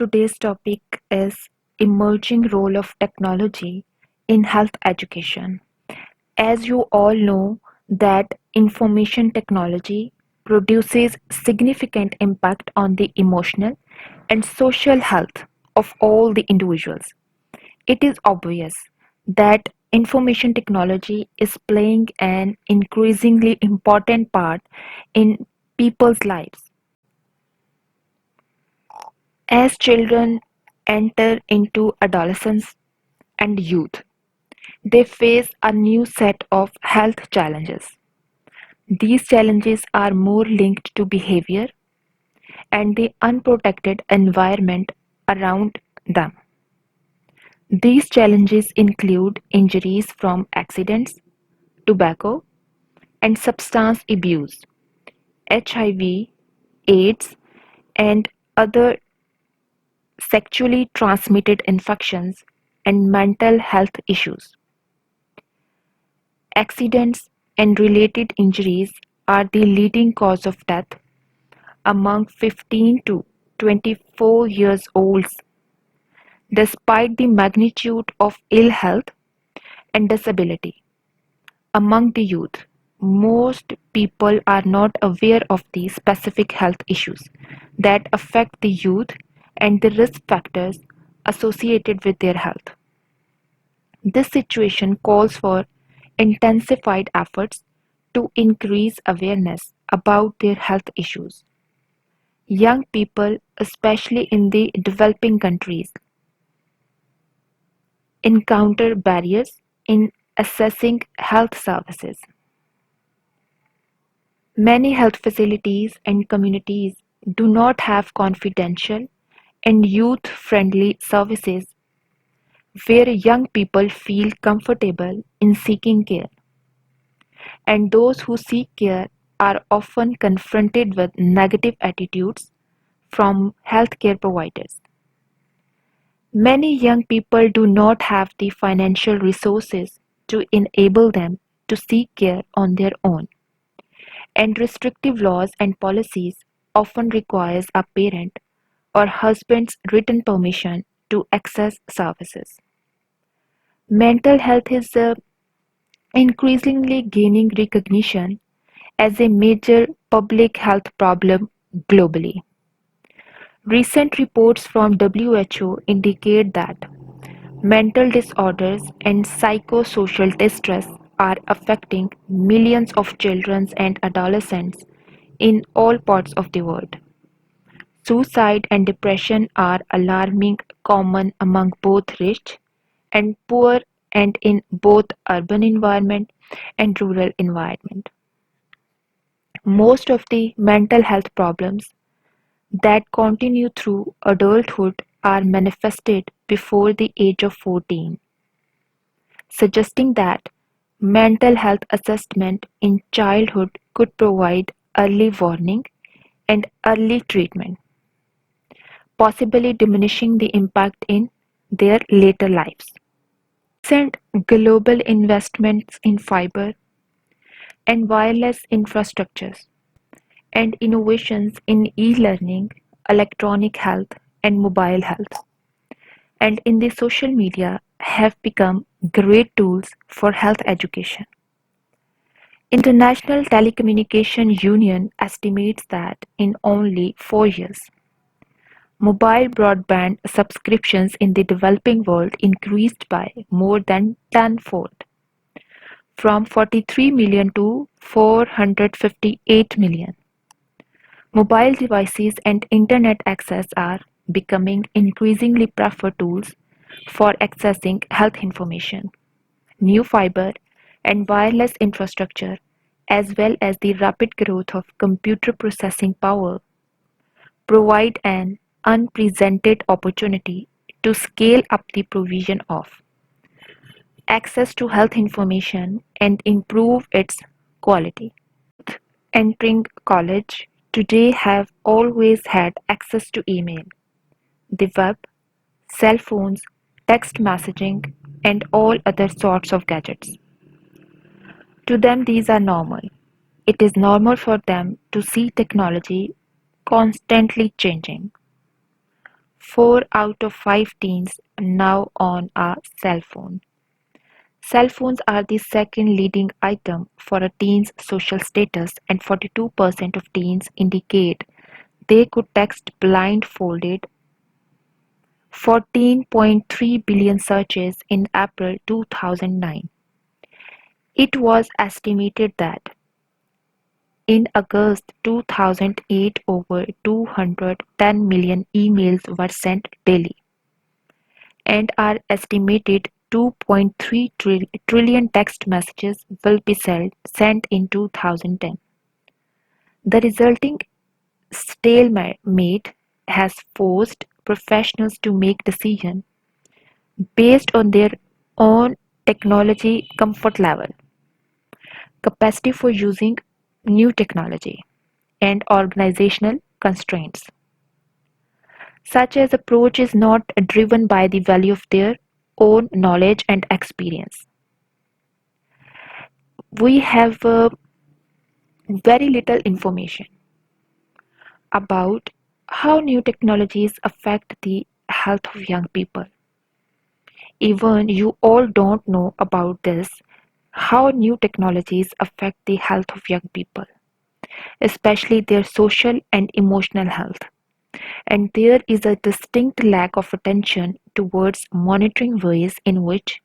Today's topic is emerging role of technology in health education. As you all know that information technology produces significant impact on the emotional and social health of all the individuals. It is obvious that information technology is playing an increasingly important part in people's lives. As children enter into adolescence and youth, they face a new set of health challenges. These challenges are more linked to behavior and the unprotected environment around them. These challenges include injuries from accidents, tobacco and substance abuse, HIV, AIDS, and other sexually transmitted infections, and mental health issues. Accidents and related injuries are the leading cause of death among 15 to 24 years olds. Despite the magnitude of ill health and disability among the youth, most people are not aware of the specific health issues that affect the youth and the risk factors associated with their health. This situation calls for intensified efforts to increase awareness about their health issues. Young people, especially in the developing countries, encounter barriers in accessing health services. Many health facilities and communities do not have confidential and youth-friendly services where young people feel comfortable in seeking care, and those who seek care are often confronted with negative attitudes from healthcare providers. Many young people do not have the financial resources to enable them to seek care on their own, and restrictive laws and policies often requires a parent or husband's written permission to access services. Mental health is increasingly gaining recognition as a major public health problem globally. Recent reports from WHO indicate that mental disorders and psychosocial distress are affecting millions of children and adolescents in all parts of the world. Suicide and depression are alarming common among both rich and poor and in both urban environment and rural environment. Most of the mental health problems that continue through adulthood are manifested before the age of 14, suggesting that mental health assessment in childhood could provide early warning and early treatment, possibly diminishing the impact in their later lives. Recent global investments in fiber and wireless infrastructures and innovations in e-learning, electronic health, and mobile health, and in the social media have become great tools for health education. International Telecommunication Union estimates that in only 4 years, mobile broadband subscriptions in the developing world increased by more than tenfold, from 43 million to 458 million. Mobile devices and internet access are becoming increasingly preferred tools for accessing health information. New fiber and wireless infrastructure, as well as the rapid growth of computer processing power, provide an unprecedented opportunity to scale up the provision of access to health information and improve its quality. Entering college today have always had access to email, the web, cell phones, text messaging, and all other sorts of gadgets. To them, these are normal. It is normal for them to see technology constantly changing. 4 out of 5 teens now own a cell phone. Cell phones are the second leading item for a teen's social status, and 42% of teens indicate they could text blindfolded. 14.3 billion searches in April 2009. It was estimated that in August 2008 over 210 million emails were sent daily, and our estimated 2.3 trillion text messages will be sent in 2010. The resulting stalemate has forced professionals to make decisions based on their own technology comfort level, capacity for using new technology, and organizational constraints. Such as approach is not driven by the value of their own knowledge and experience. We have very little information about how new technologies affect the health of young people. Even you all don't know about this, how new technologies affect the health of young people, especially their social and emotional health. And there is a distinct lack of attention towards monitoring ways in which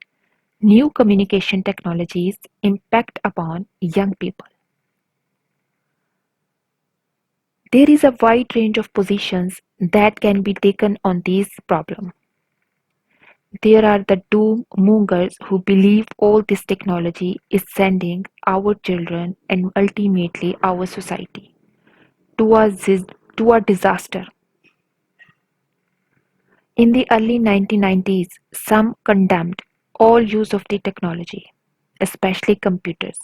new communication technologies impact upon young people. There is a wide range of positions that can be taken on this problem. There are the doom mongers who believe all this technology is sending our children and ultimately our society to a disaster. In the early 1990s, some condemned all use of the technology, especially computers,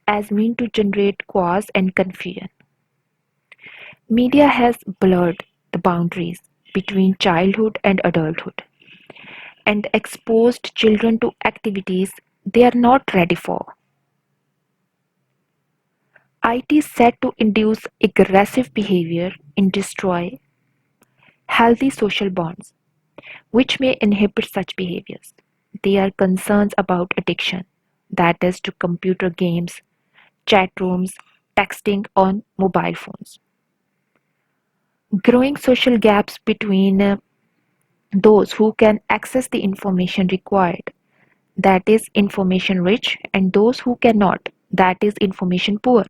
as mean to generate chaos and confusion. Media has blurred the boundaries between childhood and adulthood and exposed children to activities they are not ready for. IT is said to induce aggressive behavior and destroy healthy social bonds, which may inhibit such behaviors. There are concerns about addiction, that is, to computer games, chat rooms, texting on mobile phones. Growing social gaps between those who can access the information required, that is, information rich, and those who cannot, that is, information poor.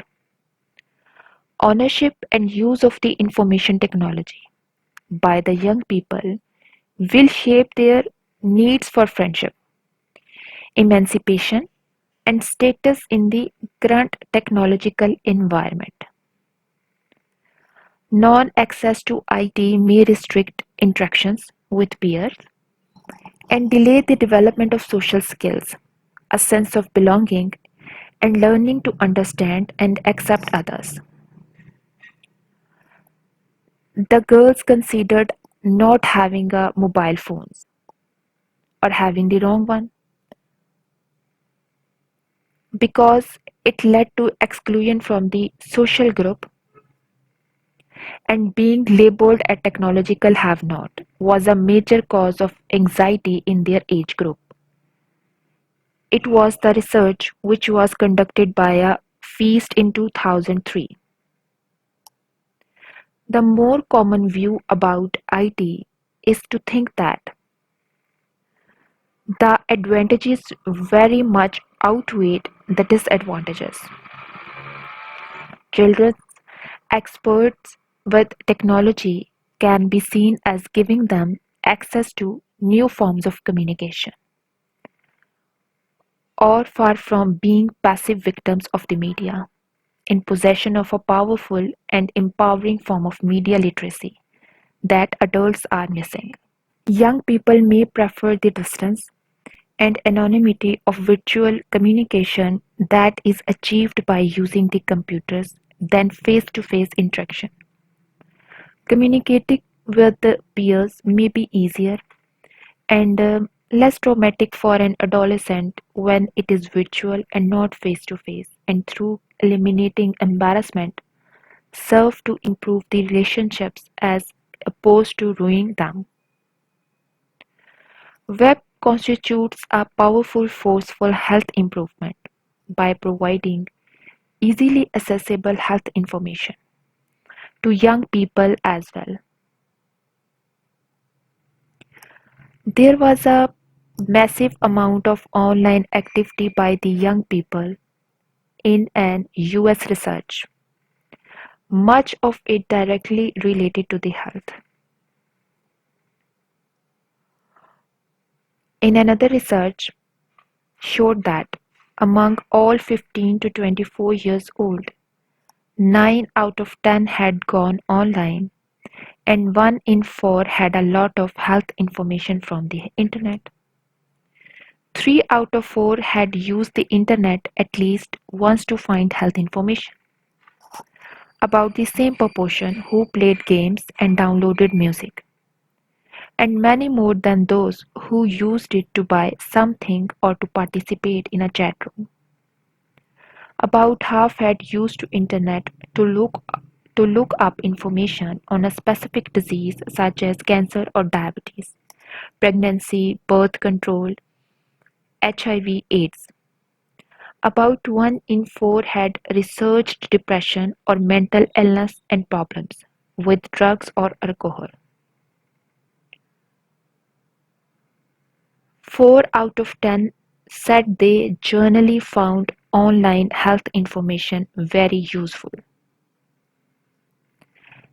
Ownership and use of the information technology by the young people will shape their needs for friendship, emancipation, and status in the current technological environment. Non-access to IT may restrict interactions with peers and delay the development of social skills, a sense of belonging, and learning to understand and accept others. The girls considered not having a mobile phones or having the wrong one because it led to exclusion from the social group, and being labeled a technological have not was a major cause of anxiety in their age group. It was the research which was conducted by a Feast in 2003. The more common view about IT is to think that the advantages very much outweighed the disadvantages. Children's experts with technology can be seen as giving them access to new forms of communication, or far from being passive victims of the media, in possession of a powerful and empowering form of media literacy that adults are missing. Young people may prefer the distance and anonymity of virtual communication that is achieved by using the computers than face-to-face interaction. Communicating with the peers may be easier and less traumatic for an adolescent when it is virtual and not face-to-face, and through eliminating embarrassment, serve to improve the relationships as opposed to ruining them. Web constitutes a powerful force for health improvement by providing easily accessible health information to young people as well. There was a massive amount of online activity by the young people in an US research, much of it directly related to the health. In another research showed that among all 15 to 24 years old, 9 out of 10 had gone online and 1 in 4 had a lot of health information from the internet. 3 out of 4 had used the internet at least once to find health information. About the same proportion who played games and downloaded music, and many more than those who used it to buy something or to participate in a chat room. About half had used the internet to look up information on a specific disease such as cancer or diabetes, pregnancy, birth control, HIV/AIDS. About 1 in 4 had researched depression or mental illness and problems with drugs or alcohol. 4 out of 10 said they generally found online health information very useful.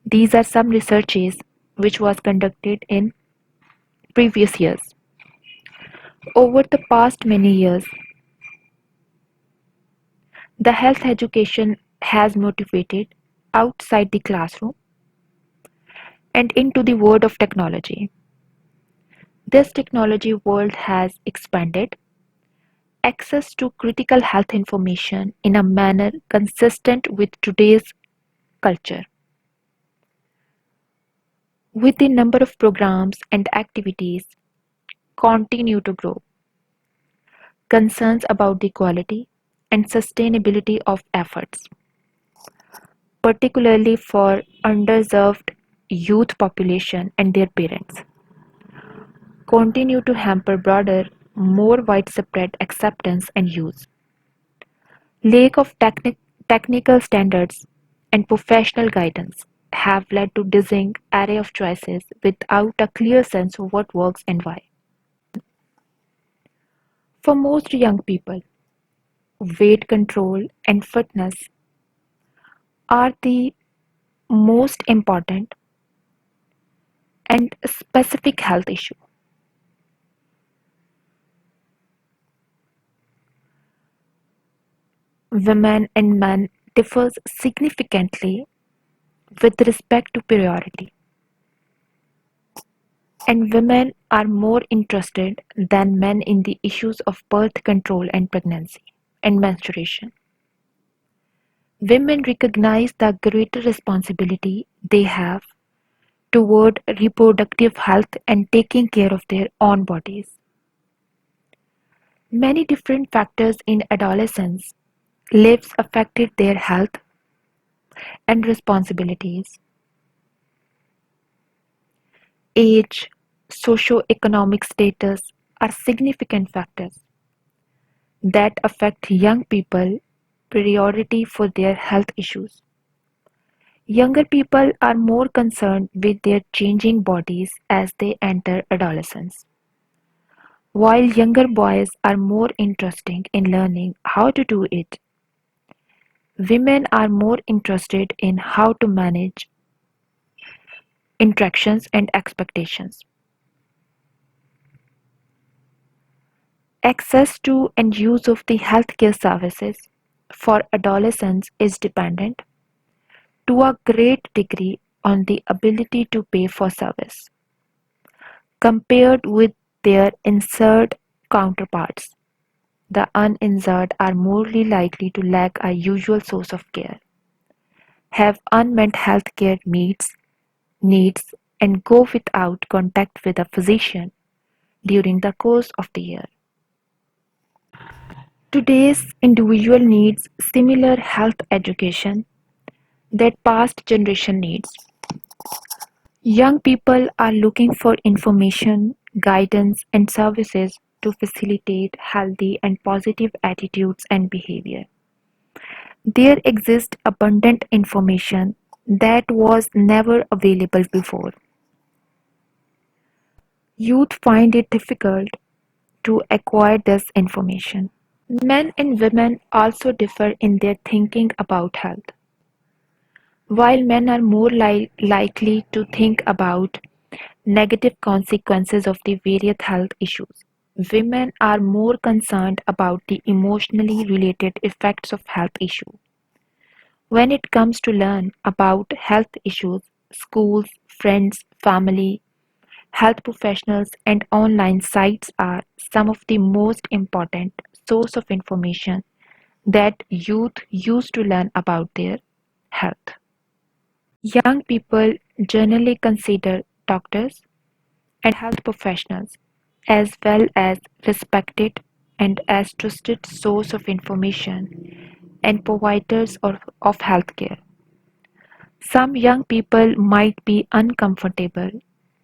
These are some researches which was conducted in previous years. Over the past many years, the health education has motivated outside the classroom and into the world of technology. This technology world has expanded access to critical health information in a manner consistent with today's culture. With the number of programs and activities continue to grow, concerns about the quality and sustainability of efforts, particularly for underserved youth population and their parents, continue to hamper broader, more widespread acceptance and use. Lack of technical standards and professional guidance have led to dizzying array of choices without a clear sense of what works and why. For most young people, weight control and fitness are the most important and specific health issue. Women and men differs significantly with respect to priority, and women are more interested than men in the issues of birth control and pregnancy and menstruation. Women recognize the greater responsibility they have toward reproductive health and taking care of their own bodies. Many different factors in adolescence lives affected their health and responsibilities. Age, socio-economic status are significant factors that affect young people priority for their health issues. Younger people are more concerned with their changing bodies as they enter adolescence, while younger boys are more interested in learning how to do it. Women are more interested in how to manage interactions and expectations. Access to and use of the healthcare services for adolescents is dependent to a great degree on the ability to pay for service, compared with their insured counterparts. The uninsured are more likely to lack a usual source of care, have unmet healthcare needs, and go without contact with a physician during the course of the year. Today's individual needs similar health education that past generation needs. Young people are looking for information, guidance, and services to facilitate healthy and positive attitudes and behavior. There exists abundant information that was never available before. Youth find it difficult to acquire this information. Men and women also differ in their thinking about health. While men are more likely to think about negative consequences of the various health issues, women are more concerned about the emotionally related effects of health issues. When it comes to learn about health issues, schools, friends, family, health professionals, and online sites are some of the most important source of information that youth use to learn about their health. Young people generally consider doctors and health professionals as well as respected and as trusted source of information and providers of healthcare. Some young people might be uncomfortable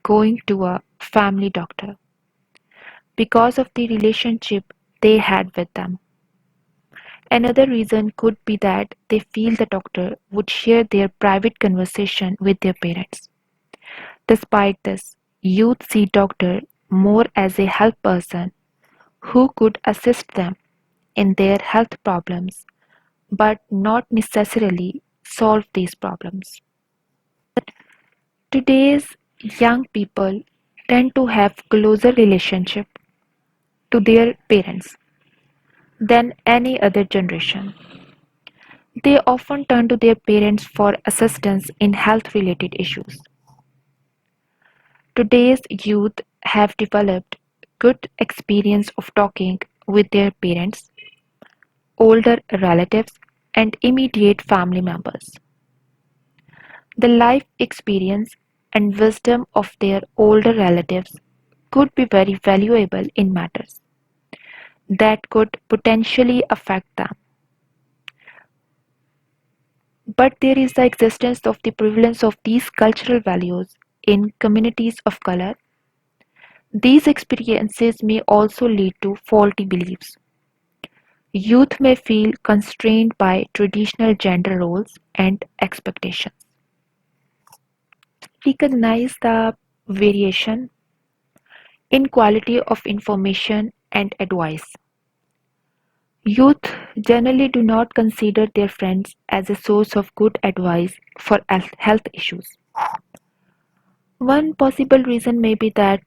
going to a family doctor because of the relationship they had with them. Another reason could be that they feel the doctor would share their private conversation with their parents. Despite this, youth see doctor more as a health person who could assist them in their health problems but not necessarily solve these problems. Today's young people tend to have closer relationship to their parents than any other generation. They often turn to their parents for assistance in health related issues. Today's youth have developed good experience of talking with their parents, older relatives, and immediate family members. The life experience and wisdom of their older relatives could be very valuable in matters that could potentially affect them. But there is the existence of the prevalence of these cultural values in communities of color. These experiences may also lead to faulty beliefs. Youth may feel constrained by traditional gender roles and expectations. Recognize the variation in quality of information and advice. Youth generally do not consider their friends as a source of good advice for health issues. One possible reason may be that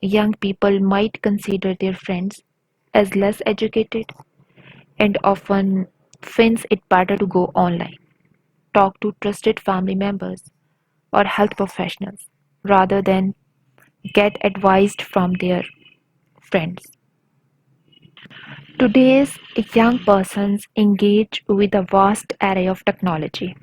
young people might consider their friends as less educated and often finds it better to go online, talk to trusted family members or health professionals rather than get advice from their friends. Today's young persons engage with a vast array of technology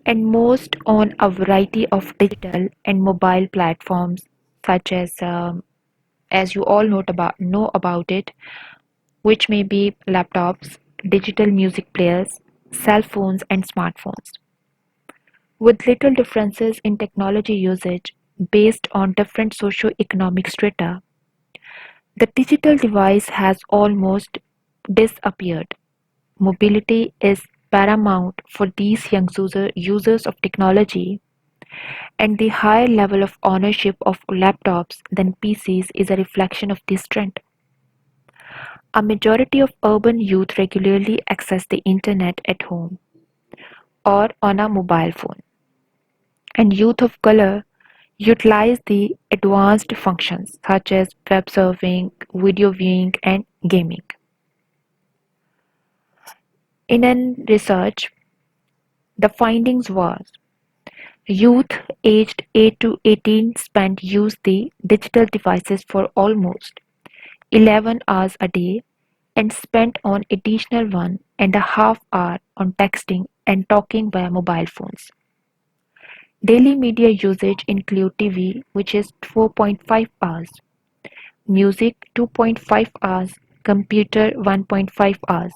and most on a variety of digital and mobile platforms such as you all know about it, which may be laptops, digital music players, cell phones, and smartphones. With little differences in technology usage based on different socio-economic strata, the digital device has almost disappeared. Mobility is paramount for these young users of technology, and the higher level of ownership of laptops than PCs is a reflection of this trend. A majority of urban youth regularly access the internet at home or on a mobile phone, and youth of color utilize the advanced functions such as web surfing, video viewing, and gaming. In an research, the findings was youth aged 8 to 18 spent use the digital devices for almost 11 hours a day and spent an additional 1.5 hours on texting and talking via mobile phones. Daily media usage include TV, which is 4.5 hours, music 2.5 hours, computer 1.5 hours,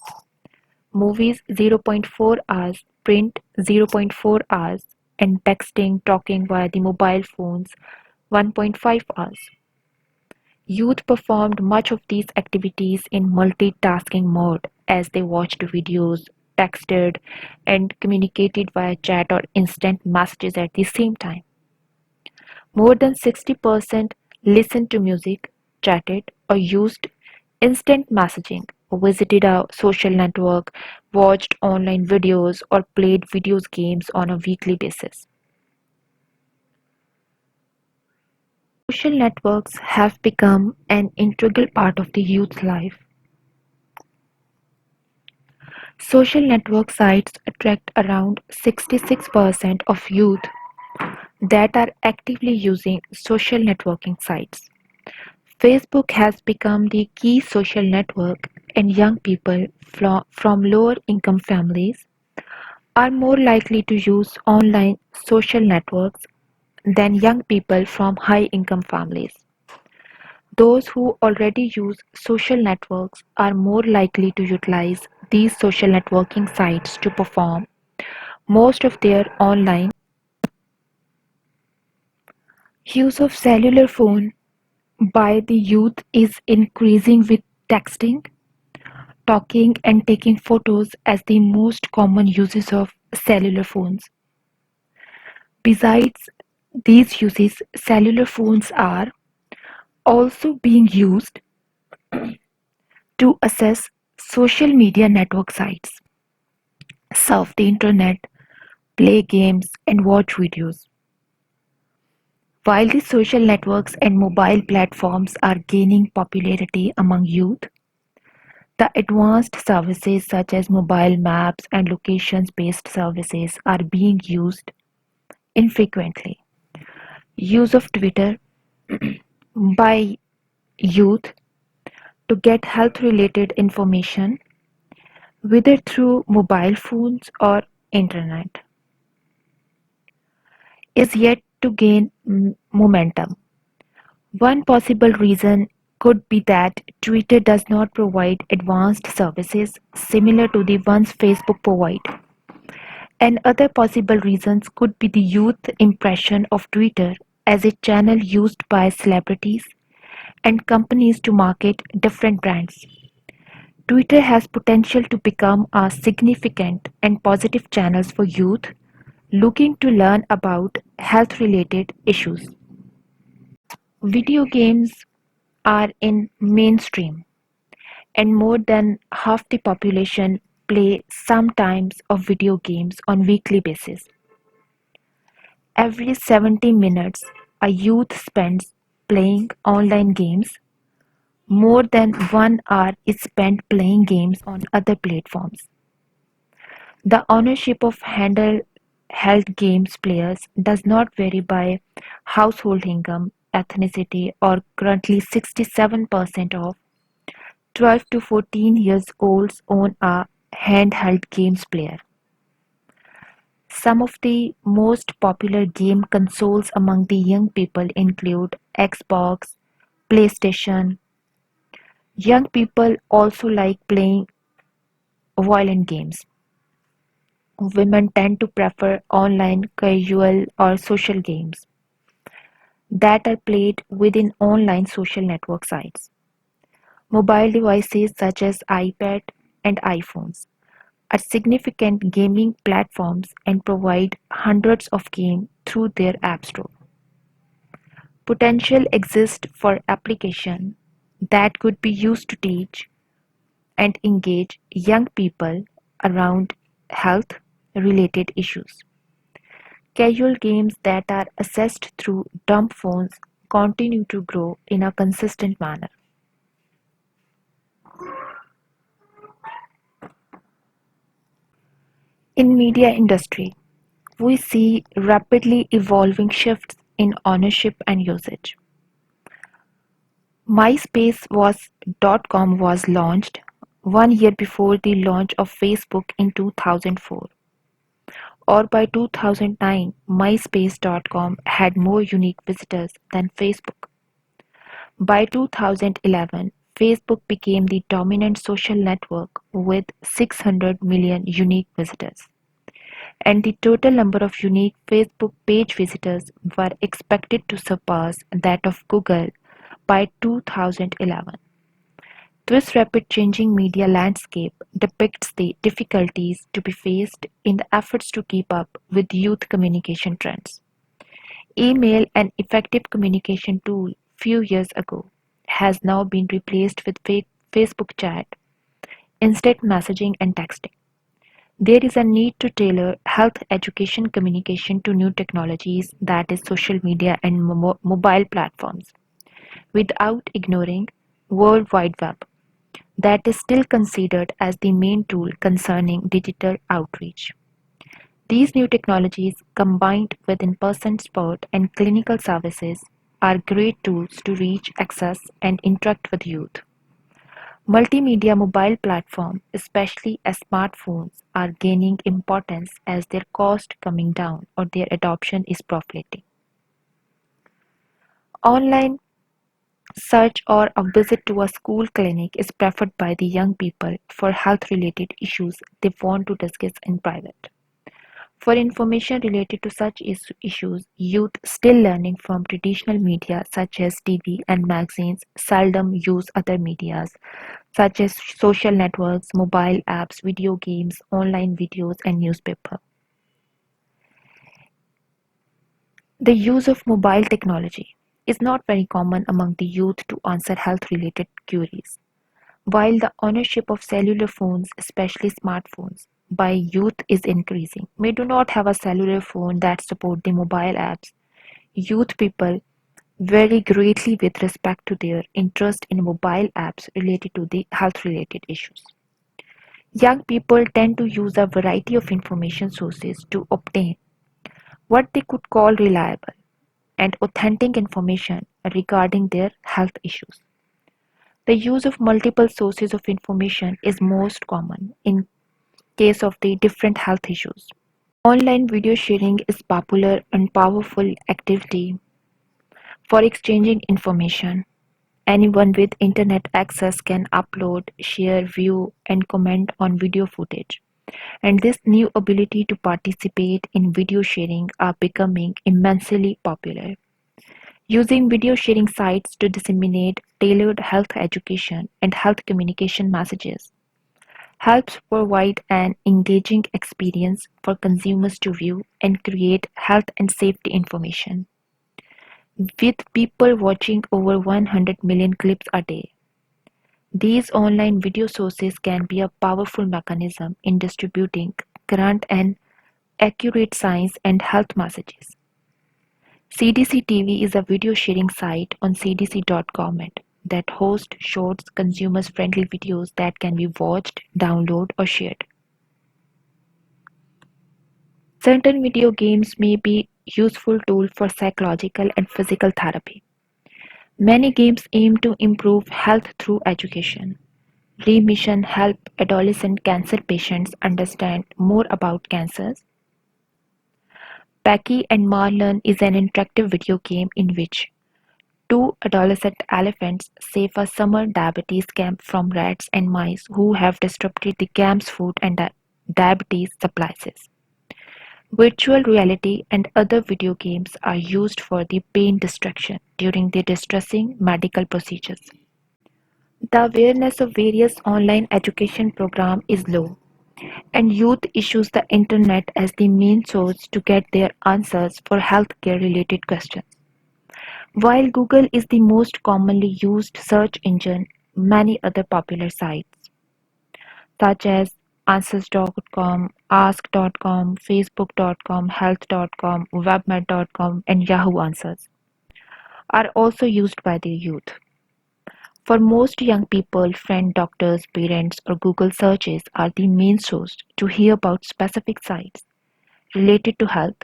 movies 0.4 hours, print 0.4 hours, and texting, talking via the mobile phones 1.5 hours. Youth performed much of these activities in multitasking mode as they watched videos, texted, and communicated via chat or instant messages at the same time. More than 60% listened to music, chatted, or used instant messaging, visited a social network, watched online videos, or played video games on a weekly basis. Social networks have become an integral part of the youth's life. Social network sites attract around 66% of youth that are actively using social networking sites. Facebook has become the key social network, and young people from lower income families are more likely to use online social networks than young people from high income families. Those who already use social networks are more likely to utilize these social networking sites to perform most of their online use of cellular phone by the youth is increasing with texting, talking and taking photos as the most common uses of cellular phones. Besides these uses, cellular phones are also being used to access social media network sites, surf the internet, play games, and watch videos. While the social networks and mobile platforms are gaining popularity among youth, the advanced services such as mobile maps and locations-based services are being used infrequently. Use of Twitter by youth to get health-related information, whether through mobile phones or internet, is yet to gain momentum. One possible reason could be that Twitter does not provide advanced services similar to the ones Facebook provides. And other possible reasons could be the youth impression of Twitter as a channel used by celebrities and companies to market different brands. Twitter has potential to become a significant and positive channel for youth looking to learn about health related issues. Video games are in mainstream and more than half the population play some types of video games on weekly basis. Every 70 minutes, a youth spends playing online games. More than 1 hour is spent playing games on other platforms. The ownership of handheld games players does not vary by household income, ethnicity, or currently 67% of 12 to 14 years olds own a handheld games player. Some of the most popular game consoles among the young people include Xbox, PlayStation. Young people also like playing violent games. Women tend to prefer online, casual, or social games that are played within online social network sites. Mobile devices such as iPad and iPhones are significant gaming platforms and provide hundreds of games through their app store. Potential exists for application that could be used to teach and engage young people around health related issues. Casual games that are accessed through dumb phones continue to grow in a consistent manner. In media industry, we see rapidly evolving shifts in ownership and usage. MySpace.com was launched 1 year before the launch of Facebook in 2004, or by 2009, MySpace.com had more unique visitors than Facebook. By 2011, Facebook became the dominant social network with 600 million unique visitors. and the total number of unique Facebook page visitors were expected to surpass that of Google by 2011. This rapid changing media landscape depicts the difficulties to be faced in the efforts to keep up with youth communication trends. Email, an effective communication tool few years ago, has now been replaced with Facebook chat, instant messaging and texting. There is a need to tailor health education communication to new technologies, that is social media and mobile platforms, without ignoring World Wide Web, that is still considered as the main tool concerning digital outreach. These new technologies, combined with in-person support and clinical services, are great tools to reach, access, and interact with youth. Multimedia mobile platforms, especially as smartphones, are gaining importance as their cost coming down or their adoption is proliferating. Online search or a visit to a school clinic is preferred by the young people for health-related issues they want to discuss in private. For information related to such issues, youth still learning from traditional media such as TV and magazines seldom use other medias such as social networks, mobile apps, video games, online videos, and newspaper. The use of mobile technology is not very common among the youth to answer health-related queries. While the ownership of cellular phones, especially smartphones, by youth is increasing, may do not have a cellular phone that support the mobile apps. Youth people vary greatly with respect to their interest in mobile apps related to the health-related issues. Young people tend to use a variety of information sources to obtain what they could call reliable and authentic information regarding their health issues. The use of multiple sources of information is most common in case of the different health issues. Online video sharing is popular and powerful activity for exchanging information. Anyone with internet access can upload, share, view, and comment on video footage. And this new ability to participate in video sharing are becoming immensely popular. Using video sharing sites to disseminate tailored health education and health communication messages helps provide an engaging experience for consumers to view and create health and safety information. With people watching over 100 million clips a day, these online video sources can be a powerful mechanism in distributing current and accurate science and health messages. CDC TV is a video sharing site on cdc.com that hosts short, consumer-friendly videos that can be watched, downloaded, or shared. Certain video games may be useful tool for psychological and physical therapy. Many games aim to improve health through education. Remission help adolescent cancer patients understand more about cancers. Paki and Marlon is an interactive video game in which two adolescent elephants save a summer diabetes camp from rats and mice who have disrupted the camp's food and diabetes supplies. Virtual reality and other video games are used for the pain distraction during the distressing medical procedures. The awareness of various online education programs is low, and youth issues the internet as the main source to get their answers for healthcare related questions. While Google is the most commonly used search engine, many other popular sites, such as Answers.com, Ask.com, Facebook.com, Health.com, WebMed.com, and Yahoo Answers, are also used by the youth. For most young people, friends, doctors, parents, or Google searches are the main source to hear about specific sites related to health,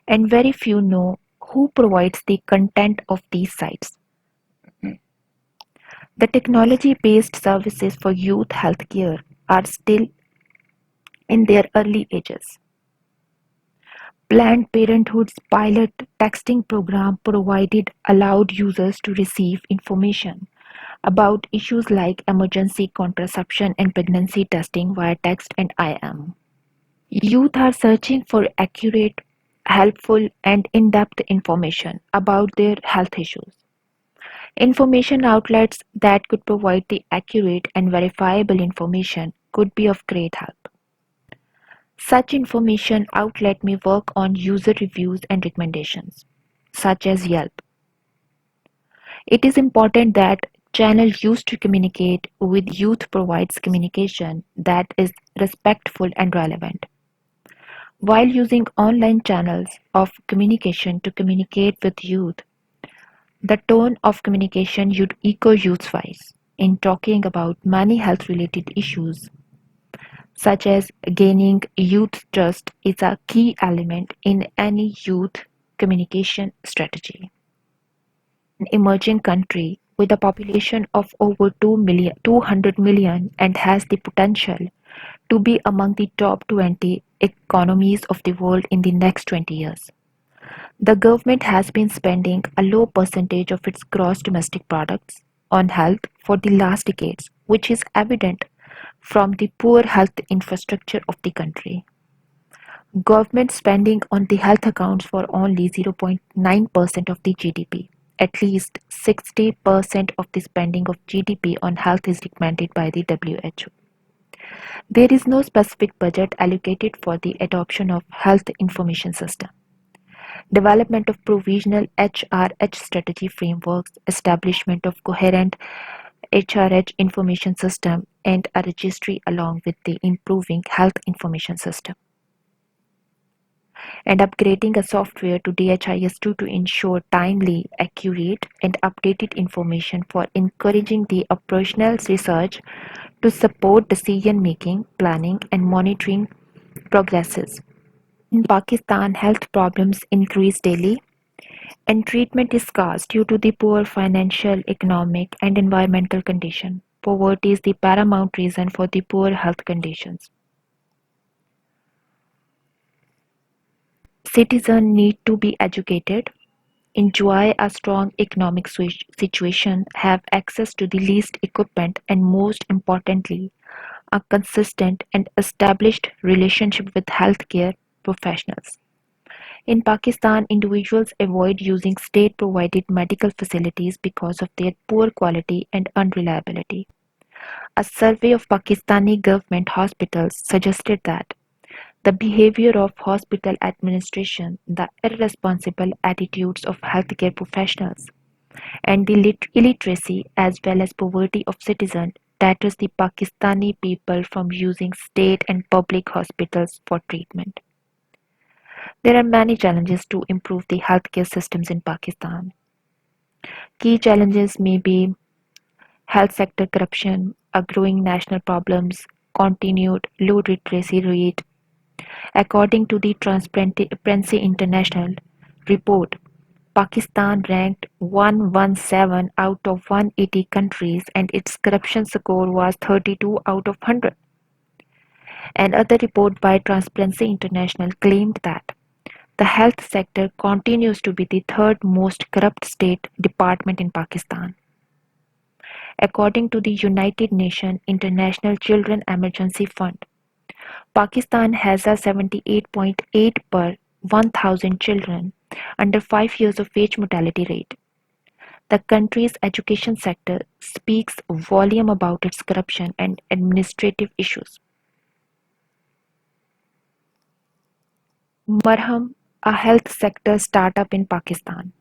and very few know who provides the content of these sites. The technology-based services for youth healthcare are still in their early ages. Planned Parenthood's pilot texting program provided allowed users to receive information about issues like emergency contraception and pregnancy testing via text and IM. Youth are searching for accurate, helpful, and in depth information about their health issues. Information outlets that could provide the accurate and verifiable information could be of great help. Such information outlet may work on user reviews and recommendations, such as Yelp. It is important that channel used to communicate with youth provides communication that is respectful and relevant. While using online channels of communication to communicate with youth, the tone of communication should echo youth's voice. In talking about many health related issues, such as gaining youth trust, is a key element in any youth communication strategy. Emerging country with a population of over 200 million and has the potential to be among the top 20 economies of the world in the next 20 years. The government has been spending a low percentage of its gross domestic products on health for the last decades, which is evident from the poor health infrastructure of the country. Government spending on the health accounts for only 0.9% of the GDP. At least 60% of the spending of GDP on health is recommended by the WHO. There is no specific budget allocated for the adoption of health information system. Development of provisional HRH strategy frameworks, establishment of coherent HRH information system and a registry along with the improving health information system and upgrading a software to DHIS2 to ensure timely, accurate, and updated information for encouraging the operational research to support decision making, planning, and monitoring progresses. In Pakistan, health problems increase daily, and treatment is scarce due to the poor financial, economic, and environmental condition. Poverty is the paramount reason for the poor health conditions. Citizens need to be educated, enjoy a strong economic situation, have access to the least equipment, and most importantly, a consistent and established relationship with healthcare professionals. In Pakistan, individuals avoid using state provided medical facilities because of their poor quality and unreliability. A survey of Pakistani government hospitals suggested that the behavior of hospital administration, the irresponsible attitudes of healthcare professionals, and the illiteracy as well as poverty of citizens deters the Pakistani people from using state and public hospitals for treatment. There are many challenges to improve the healthcare systems in Pakistan. Key challenges may be health sector corruption, a growing national problems, continued low literacy rate. According to the Transparency International report, Pakistan ranked 117 out of 180 countries and its corruption score was 32 out of 100. Another report by Transparency International claimed that the health sector continues to be the third most corrupt state department in Pakistan. According to the United Nations International Children Emergency Fund, Pakistan has a 78.8 per 1,000 children under 5 years of age mortality rate. The country's education sector speaks volume about its corruption and administrative issues. Marham, a health sector startup in Pakistan,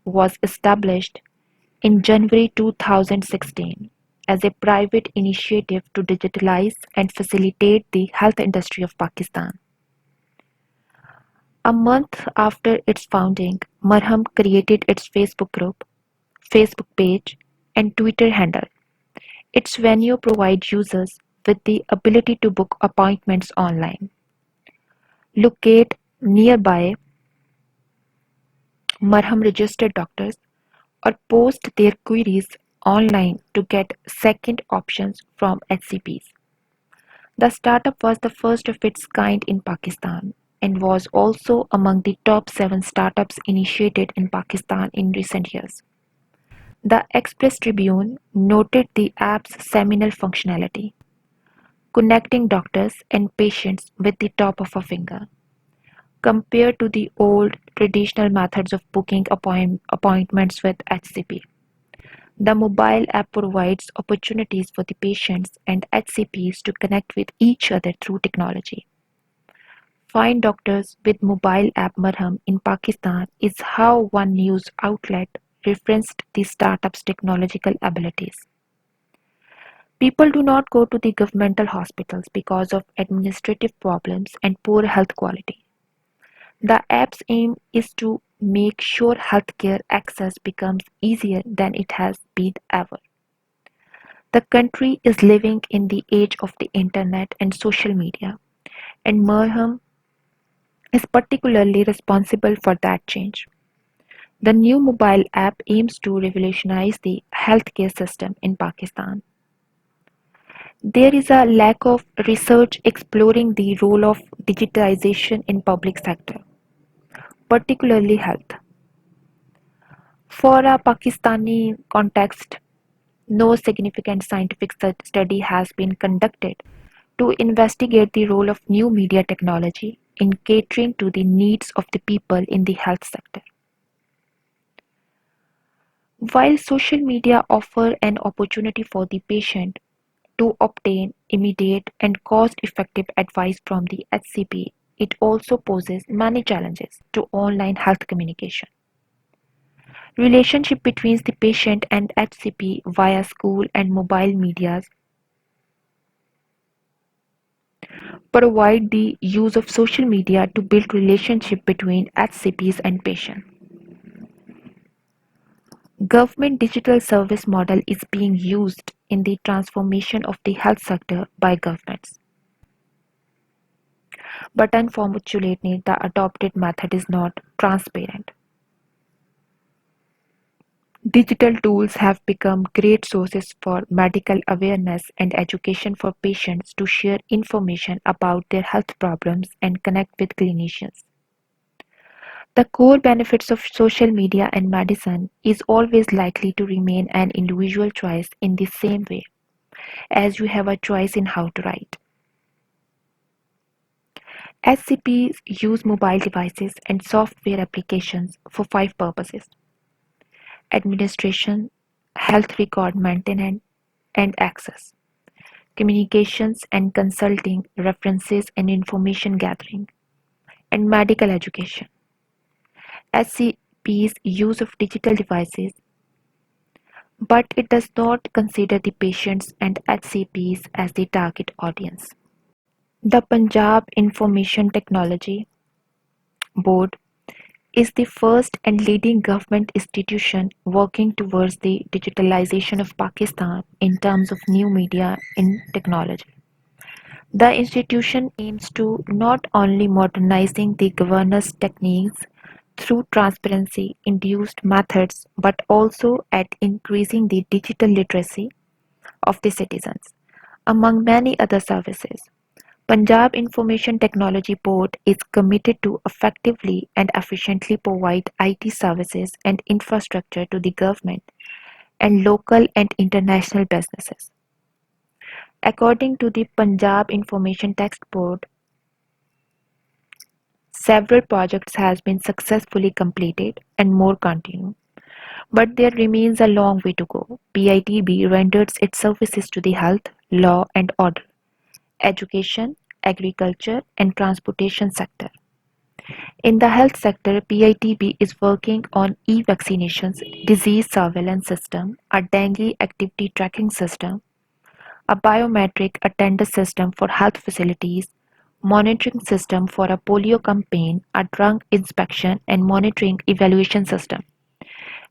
was established in January 2016 as a private initiative to digitalize and facilitate the health industry of Pakistan. A month after its founding, Marham created its Facebook group, Facebook page, and Twitter handle. Its venue provides users with the ability to book appointments online, locate nearby Marham registered doctors, or post their queries online to get second options from HCPs. The startup was the first of its kind in Pakistan and was also among the top 7 startups initiated in Pakistan in recent years. The Express Tribune noted the app's seminal functionality. connecting doctors and patients with the top of a finger. Compared to the old traditional methods of booking appointments with HCP. The mobile app provides opportunities for the patients and HCPs to connect with each other through technology. Find Doctors with Mobile App Marham in Pakistan is how one news outlet referenced the startup's technological abilities. People do not go to the governmental hospitals because of administrative problems and poor health quality. The app's aim is to make sure healthcare access becomes easier than it has been ever. The country is living in the age of the internet and social media, and Marham is particularly responsible for that change. The new mobile app aims to revolutionize the healthcare system in Pakistan. There is a lack of research exploring the role of digitization in public sector, particularly health. For a Pakistani context, no significant scientific study has been conducted to investigate the role of new media technology in catering to the needs of the people in the health sector. While social media offer an opportunity for the patient to obtain immediate and cost-effective advice from the HCP, it also poses many challenges to online health communication. Relationship between the patient and HCP via school and mobile medias provide the use of social media to build relationship between HCPs and patients. Government digital service model is being used in the transformation of the health sector by governments. But unfortunately, the adopted method is not transparent. Digital tools have become great sources for medical awareness and education for patients to share information about their health problems and connect with clinicians. The core benefits of social media and medicine is always likely to remain an individual choice in the same way as you have a choice in how to write. SCPs use mobile devices and software applications for five purposes: administration, health record maintenance and access, communications and consulting, references and information gathering, and medical education. SCP's use of digital devices, but it does not consider the patients and HCPs as the target audience. The Punjab Information Technology Board is the first and leading government institution working towards the digitalization of Pakistan in terms of new media and technology. The institution aims to not only modernizing the governance techniques through transparency-induced methods but also at increasing the digital literacy of the citizens, among many other services. Punjab Information Technology Board is committed to effectively and efficiently provide IT services and infrastructure to the government and local and international businesses. According to the Punjab Information Text Board, several projects has been successfully completed and more continue. But there remains a long way to go. PITB renders its services to the health, law and order, education, agriculture and transportation sector. In the health sector, PITB is working on e-vaccinations, disease surveillance system, a dengue activity tracking system, a biometric attendance system for health facilities, monitoring system for a polio campaign, a drug inspection and monitoring evaluation system,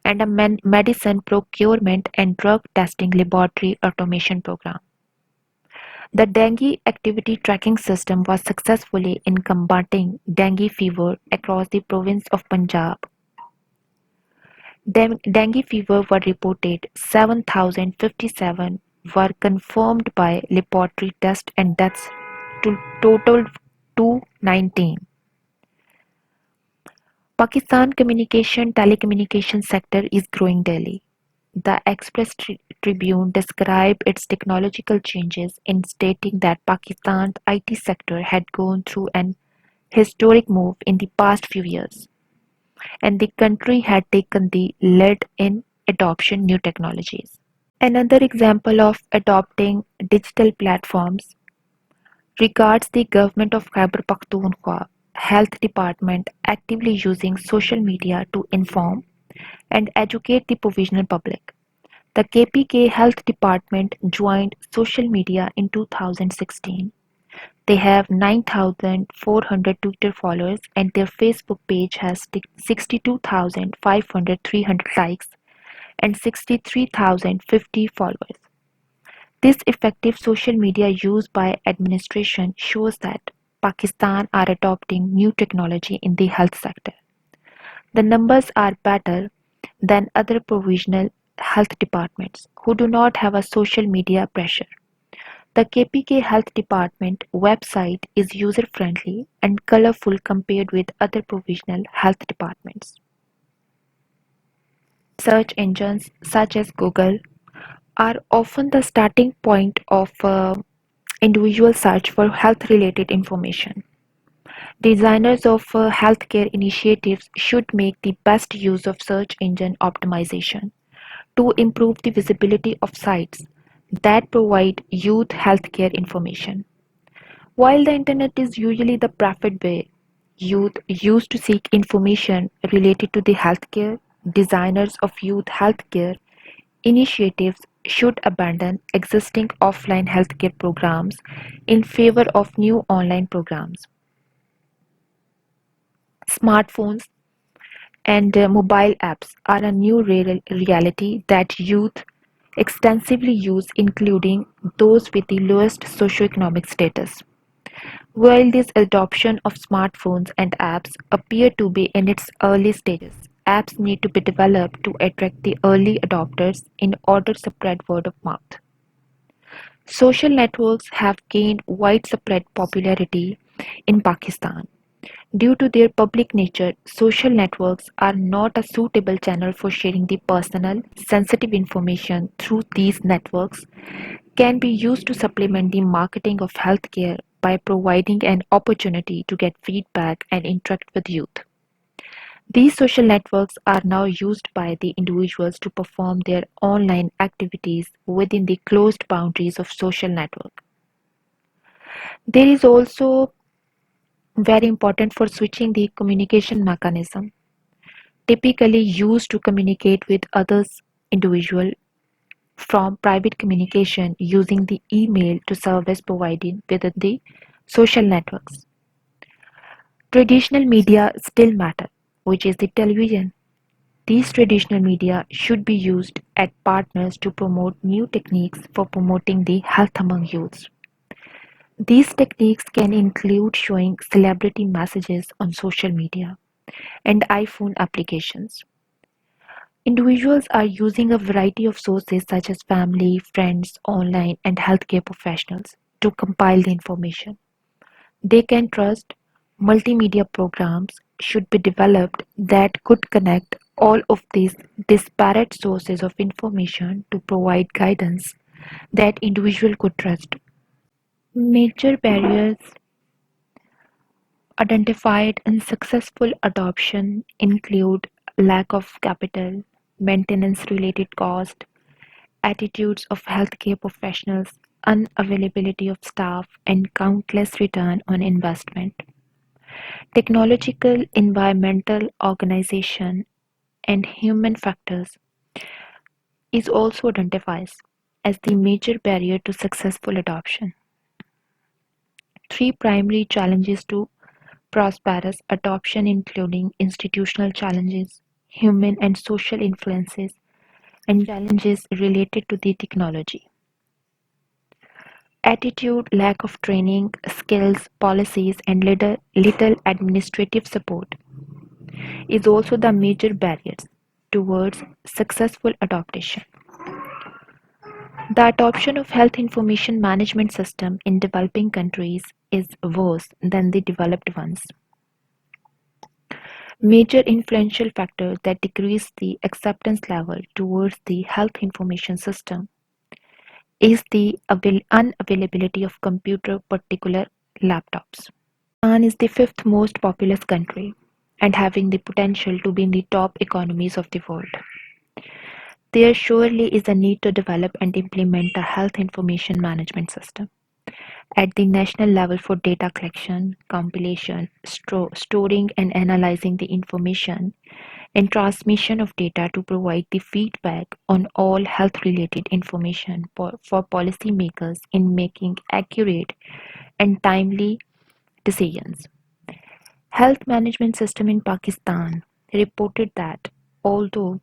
and a medicine procurement and drug testing laboratory automation program. The dengue activity tracking system was successful in combating dengue fever across the province of Punjab. Dengue fever were reported 7,057 were confirmed by laboratory tests and deaths to total 219. Pakistan communication telecommunication sector is growing daily. The express Tribune described its technological changes in stating that Pakistan's IT sector had gone through an historic move in the past few years, and the country had taken the lead in adoption new technologies. Another example of adopting digital platforms regards the government of Khyber Pakhtunkhwa Health Department actively using social media to inform and educate the provisional public. The KPK Health Department joined social media in 2016. They have 9,400 Twitter followers and their Facebook page has 62,500 likes and 63,050 followers. This effective social media use by administration shows that Pakistan are adopting new technology in the health sector. The numbers are better than other provisional health departments who do not have a social media pressure. The KPK Health Department website is user-friendly and colorful compared with other provisional health departments. Search engines such as Google are often the starting point of individual search for health-related information. Designers of healthcare initiatives should make the best use of search engine optimization to improve the visibility of sites that provide youth healthcare information. While the internet is usually the preferred way youth use to seek information related to the healthcare, designers of youth healthcare initiatives should abandon existing offline healthcare programs in favor of new online programs. Smartphones and mobile apps are a new reality that youth extensively use, including those with the lowest socioeconomic status. While this adoption of smartphones and apps appear to be in its early stages, apps need to be developed to attract the early adopters in order to spread word of mouth. Social networks have gained widespread popularity in Pakistan. Due to their public nature, social networks are not a suitable channel for sharing the personal, sensitive information. Through these networks can be used to supplement the marketing of healthcare by providing an opportunity to get feedback and interact with youth. These social networks are now used by the individuals to perform their online activities within the closed boundaries of social network. There is also very important for switching the communication mechanism typically used to communicate with others individual from private communication using the email to service provided within the social networks. Traditional media still matter, which is the television. These traditional media should be used as partners to promote new techniques for promoting the health among youths. These techniques can include showing celebrity messages on social media and iPhone applications. Individuals are using a variety of sources such as family, friends, online, and healthcare professionals to compile the information. They can trust multimedia programs should be developed that could connect all of these disparate sources of information to provide guidance that individual could trust. Major barriers identified in successful adoption include lack of capital, maintenance-related cost, attitudes of healthcare professionals, unavailability of staff, and countless return on investment. Technological, environmental, organization, and human factors is also identified as the major barrier to successful adoption. Three primary challenges to prosperous adoption including institutional challenges, human and social influences, and challenges related to the technology. Attitude, lack of training, skills, policies, and little administrative support is also the major barriers towards successful adoption. The adoption of health information management system in developing countries is worse than the developed ones. Major influential factors that decrease the acceptance level towards the health information system is the unavailability of computer particular laptops. Japan is the fifth most populous country and having the potential to be in the top economies of the world. There surely is a need to develop and implement a health information management system at the national level for data collection, compilation, storing and analyzing the information, and transmission of data to provide the feedback on all health related information for policymakers in making accurate and timely decisions. Health management system in Pakistan reported that although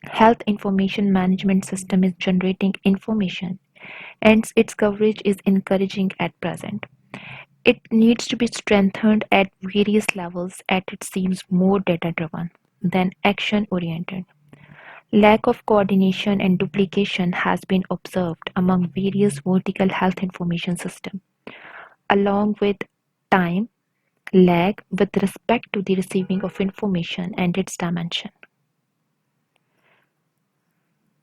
health information management system is generating information and its coverage is encouraging at present, it needs to be strengthened at various levels as it seems more data driven than action oriented. Lack of coordination and duplication has been observed among various vertical health information systems, along with time lag with respect to the receiving of information and its dimension.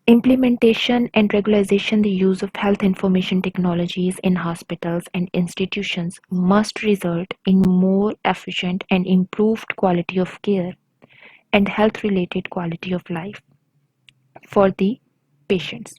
Implementation and regularization the use of health information technologies in hospitals and institutions must result in more efficient and improved quality of care and health related quality of life for the patients.